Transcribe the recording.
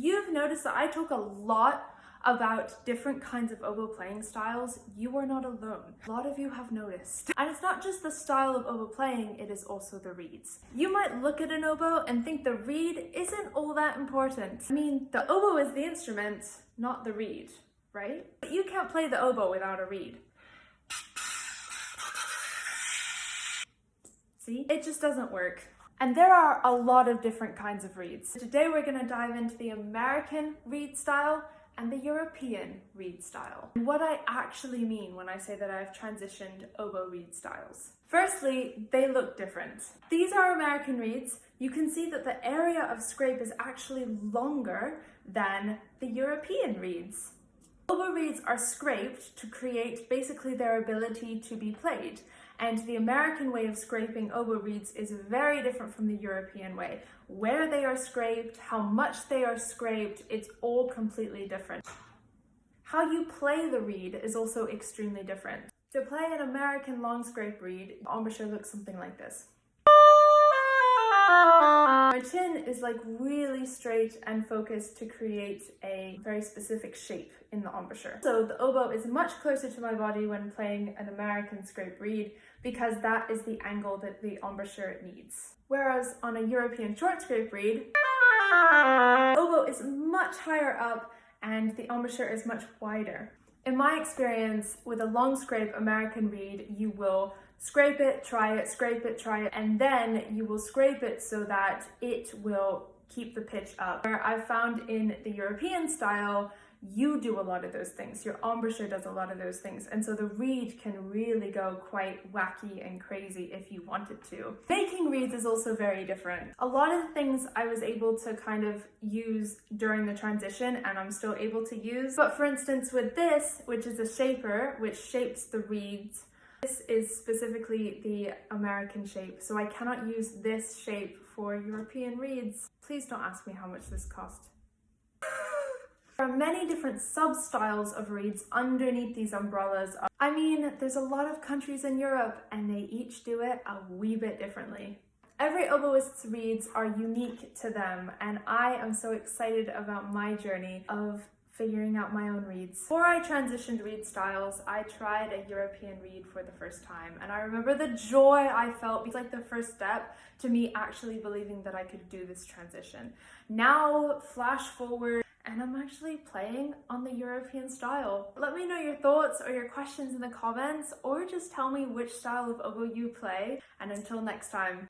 you've noticed that I talk a lot about different kinds of oboe playing styles, you are not alone. A lot of you have noticed. And it's not just the style of oboe playing, it is also the reeds. You might look at an oboe and think the reed isn't all that important. I mean, the oboe is the instrument, not the reed, right? But you can't play the oboe without a reed. See? It just doesn't work. And there are a lot of different kinds of reeds. Today we're going to dive into the American reed style and the European reed style, and what I actually mean when I say that I've transitioned oboe reed styles. Firstly, they look different. These are American reeds. You can see that the area of scrape is actually longer than the European reeds. Oboe reeds are scraped to create basically their ability to be played, and the American way of scraping oboe reeds is very different from the European way. Where they are scraped, how much they are scraped, it's all completely different. How you play the reed is also extremely different. To play an American long scrape reed, the embouchure looks something like this. My chin is like really straight and focused to create a very specific shape in the embouchure. So the oboe is much closer to my body when playing an American scrape reed because that is the angle that the embouchure needs. Whereas on a European short scrape reed, oboe is much higher up and the embouchure is much wider. In my experience with a long scrape American reed, you will scrape it, try it, and then you will scrape it so that it will keep the pitch up. Where I've found in the European style, you do a lot of those things. Your embouchure does a lot of those things. And so the reed can really go quite wacky and crazy if you wanted to. Making reeds is also very different. A lot of the things I was able to kind of use during the transition and I'm still able to use. But for instance, with this, which is a shaper, which shapes the reeds, this is specifically the American shape. So I cannot use this shape for European reeds. Please don't ask me how much this cost. There are many different sub-styles of reeds underneath these umbrellas. I mean, there's a lot of countries in Europe and they each do it a wee bit differently. Every oboist's reeds are unique to them, and I am so excited about my journey of figuring out my own reeds. Before I transitioned reed styles, I tried a European reed for the first time, and I remember the joy I felt. It was like the first step to me actually believing that I could do this transition. Now, flash forward, and I'm actually playing on the European style. Let me know your thoughts or your questions in the comments, or just tell me which style of oboe you play, and until next time.